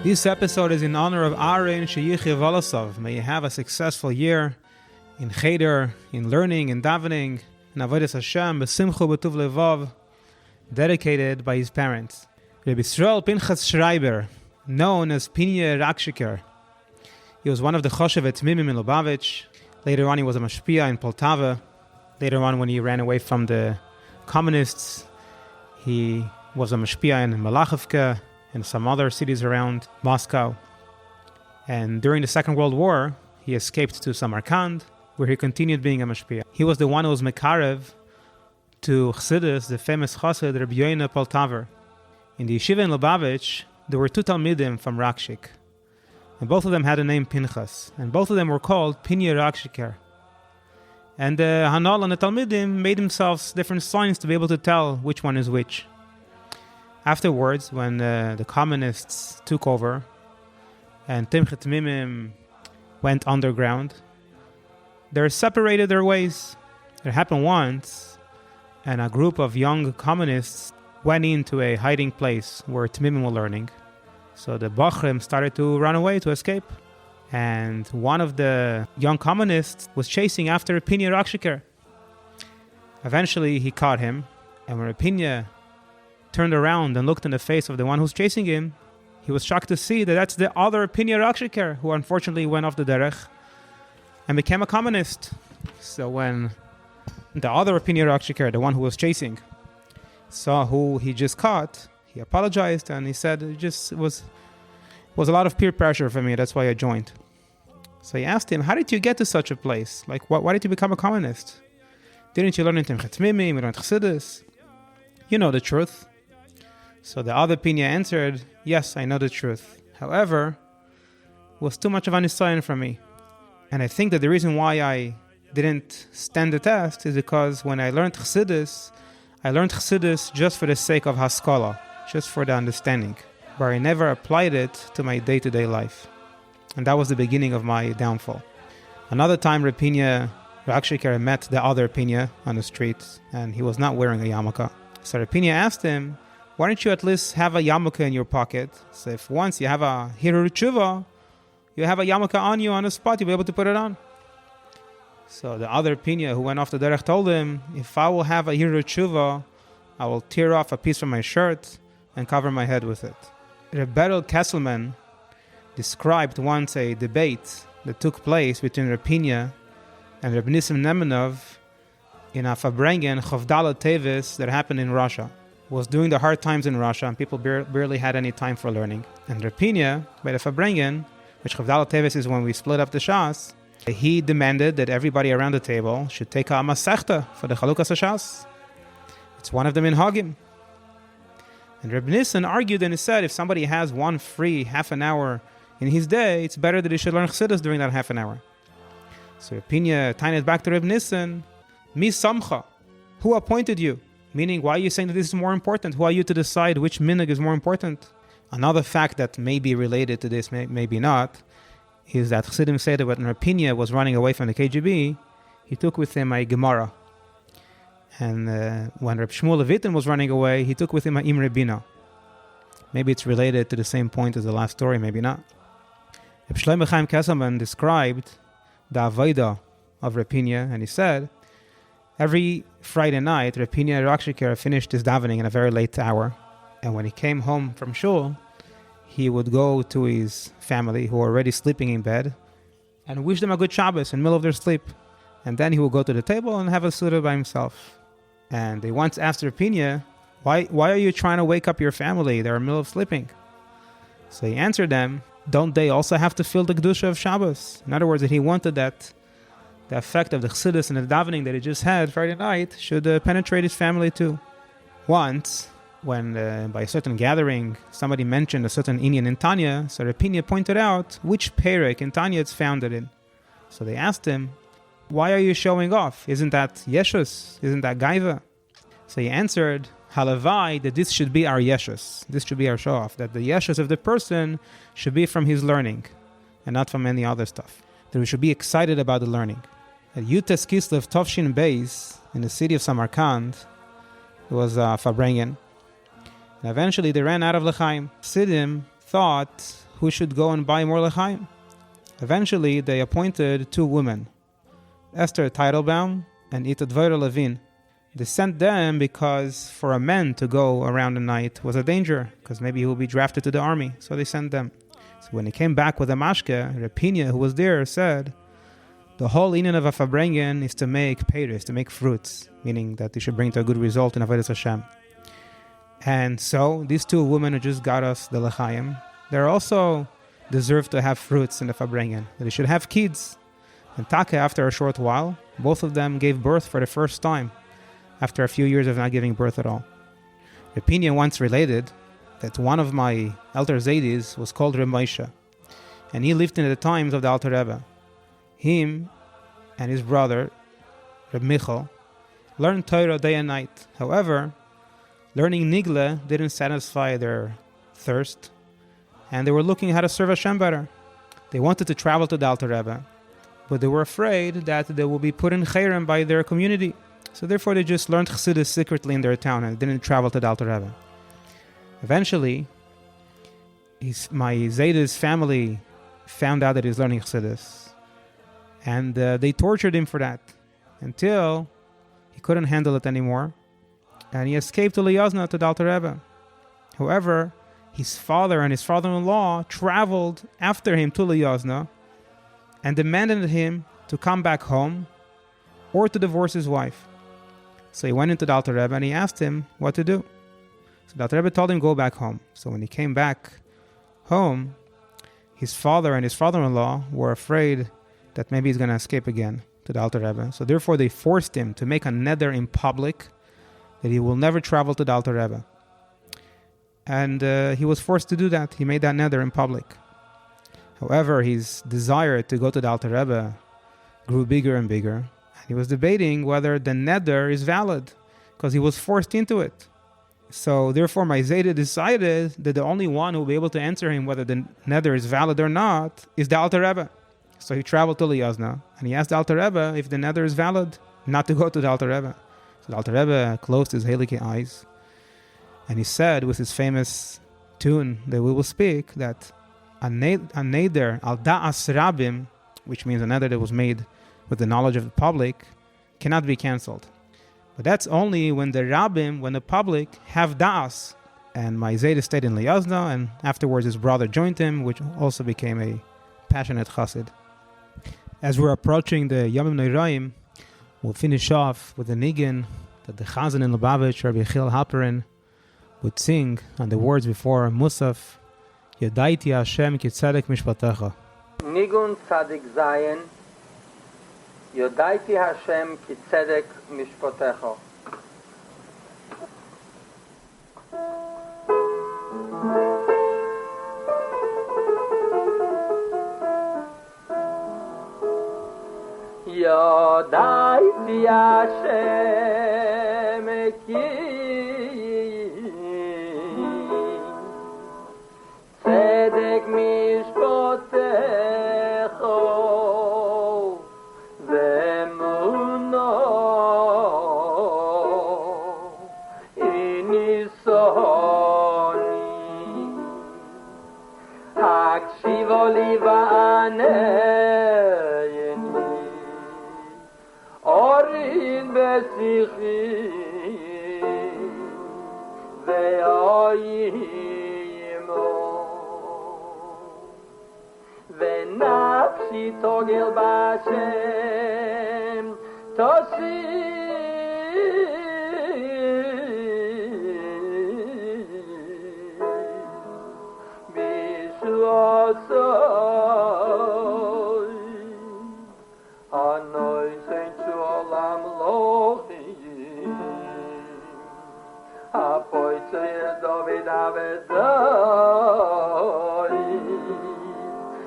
This episode is in honor of Aaron, Shiחi, Waalasov. May you have a successful year in cheder, in learning, in davening, in avodas Hashem, b'simchu b'tuv levav, dedicated by his parents. Rabbi Yisrael Pinchas Schreiber, known as Pinye Rakshiker. He was one of the Choshevet Mimim in Lubavitch. Later on, he was a mashpia in Poltava. Later on, when he ran away from the communists, he was a mashpia in Malachivka, and some other cities around Moscow. And during the Second World War, he escaped to Samarkand, where he continued being a mashpia. He was the one who was mekarev to Chassidus, the famous Chassid, Rabbi Yoina Poltaver. In the yeshiva in Lubavitch, there were two Talmidim from Rakshik. And both of them had the name Pinchas. And both of them were called Pinye Rakshiker. And the Hanal and the Talmidim made themselves different signs to be able to tell which one is which. Afterwards, when the communists took over and Timchet Mimim went underground, they separated their ways. It happened once, and a group of young communists went into a hiding place where Tmimim were learning. So the Bachrim started to run away to escape. And one of the young communists was chasing after Pinye Rakshiker. Eventually, he caught him, and when Pinye turned around and looked in the face of the one who's chasing him, he was shocked to see that that's the other Pinye Rakshiker, who unfortunately went off the derech and became a communist. So when the other Pinye Rakshiker, the one who was chasing, saw who he just caught, he apologized and he said, it was a lot of peer pressure for me, that's why I joined. So he asked him, how did you get to such a place? Like, why did you become a communist? Didn't you learn in Timchet Mimim, you learned Chassidus? You know the truth. So the other Pinye answered, yes, I know the truth. However, it was too much of an nisayon for me. And I think that the reason why I didn't stand the test is because when I learned Chassidus just for the sake of haskala, just for the understanding, but I never applied it to my day-to-day life. And that was the beginning of my downfall. Another time, Pinye Rakshiker met the other Pinye on the street, and he was not wearing a yarmulke. So Pinye asked him, why don't you at least have a yarmulke in your pocket? So if once you have a hirur tshuva, you have a yarmulke on you on the spot, you'll be able to put it on. So the other Pinye who went off the derech told him, if I will have a hirur tshuva, I will tear off a piece from my shirt and cover my head with it. Reb Berel Kesselman described once a debate that took place between Reb Pinye and Reb Nissim Nemenov in a Fabrengen Chavdala Tevis that happened in Russia. It was during the hard times in Russia, and people barely had any time for learning. And Reb Pinye, by the Fabrengen, which Chavdala Tevis is when we split up the Shas, he demanded that everybody around the table should take a Masechta for the Chalukas HaShas. It's one of the minhagim. And Reb Nissen argued and he said, if somebody has one free half an hour in his day, it's better that he should learn Chassidus during that half an hour. So Reb Pinye tied it back to Reb Nissen, Mi Samcha, who appointed you? Meaning, why are you saying that this is more important? Who are you to decide which minhag is more important? Another fact that may be related to this, maybe not, is that Chassidim say that when Reb Pinye was running away from the KGB, he took with him a Gemara. And when Reb Shmuel Levitin was running away, he took with him a Imre Bina. Maybe it's related to the same point as the last story, maybe not. Reb Shlomo Chaim Kesselman described the Avodah of Reb Pinye, and he said, every Friday night, Reb Pinye Rakshiker finished his davening in a very late hour. And when he came home from shul, he would go to his family who were already sleeping in bed and wish them a good Shabbos in the middle of their sleep. And then he would go to the table and have a suda by himself. And they once asked Reb Pinye, why are you trying to wake up your family? They're in the middle of sleeping. So he answered them, don't they also have to feel the Kedusha of Shabbos? In other words, that he wanted that the effect of the Chassidus and the davening that he just had Friday night should penetrate his family too. Once, when by a certain gathering, somebody mentioned a certain inyan in Tanya, so Reb Pinye pointed out which perek in Tanya it's founded in. So they asked him, why are you showing off? Isn't that Yeshus? Isn't that Gaiva? So he answered, Halavai, that this should be our Yeshus. This should be our show-off. That the Yeshus of the person should be from his learning and not from any other stuff. That we should be excited about the learning. At Yutes Kislev Tovshin Beis, in the city of Samarkand, it was Fabrengen. And eventually they ran out of L'chaim. Chassidim thought, who should go and buy more l'chaim. Eventually, they appointed 2 women, Esther Teitelbaum and Ita Dvoira Levin. They sent them because for a man to go around the night was a danger, because maybe he will be drafted to the army. So they sent them. So when he came back with a mashke, Pinye, who was there, said, the whole inyan of a farbrengen is to make peiros, to make fruits, meaning that they should bring to a good result in Avodas Hashem. And so these 2 women who just got us the l'chaim, they also deserve to have fruits in the farbrengen. They should have kids. And Taka, after a short while, both of them gave birth for the first time, after a few years of not giving birth at all. Pinye once related that one of my elder Zaydis was called Reb Moshe, and he lived in the times of the Alter Rebbe. Him and his brother, Reb Michal, learned Torah day and night. However, learning Nigle didn't satisfy their thirst, and they were looking how to serve Hashem better. They wanted to travel to the Alter Rebbe, but they were afraid that they will be put in chayrim by their community. So therefore they just learned Chassidus secretly in their town and didn't travel to the Alter Rebbe. Eventually, my Zayda's family found out that he's learning Chassidus, and they tortured him for that until he couldn't handle it anymore, and he escaped to Liyazna, to the Alter Rebbe. However, his father and his father-in-law traveled after him to Liyazna and demanded him to come back home or to divorce his wife. So he went into the Alter Rebbe and he asked him what to do. So the Alter Rebbe told him, go back home. So when he came back home, his father and his father-in-law were afraid that maybe he's going to escape again to the Alter Rebbe. So therefore they forced him to make a neder in public that he will never travel to the Alter Rebbe. And he was forced to do that. He made that neder in public. However, his desire to go to the Alter Rebbe grew bigger and bigger. He was debating whether the neder is valid, because he was forced into it. So therefore my Zayda decided that the only one who will be able to answer him whether the neder is valid or not is the Alter Rebbe. So he traveled to Liyazna and he asked the Alter Rebbe if the neder is valid, not to go to the Alter Rebbe. So the Alter Rebbe closed his halike eyes and he said with his famous tune that we will speak that a neder al da'as rabim, which means a neder that was made with the knowledge of the public, cannot be cancelled. But that's only when the rabbim, when the public, have da'as. And my Zayda stayed in Liyazna, and afterwards his brother joined him, which also became a passionate chassid. As we're approaching the Yomim Noraim, we'll finish off with a nigun that the Chazan in Lubavitch, Rabbi Yechiel Halperin, would sing on the words before Musaf, Yadaiti Hashem ki tzedek mishpatecha. Nigun tzadik zayin, Yodaiti Hashem ki tzedek mishpatecha. Yodaiti Hashem ki tzedek mishpatecha ve'emuno inisoni hakshivo li va'aneyeni orin besichi ve'ayimo ve'nafshi togel b'Hashem tosi b'shuasoi Hanoi Saint Shulam Lochim Apoy Tzir David Avedai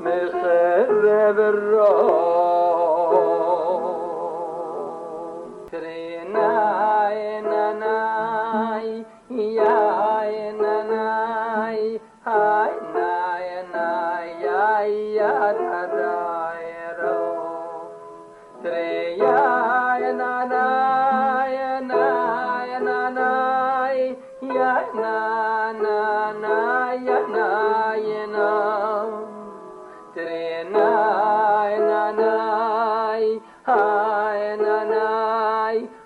Mecherev Ro Trinai Nanai Yai Nanai Hai Nai Nai Yai Yadadai Ro Treya nanai nanai nanai ya na na na ya na ya na tre na na na hai na na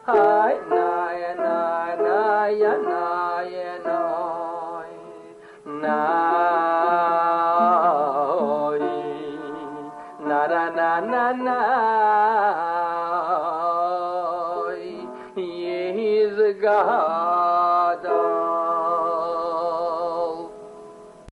hai na ya na na ya na ya na na na na na na He is God.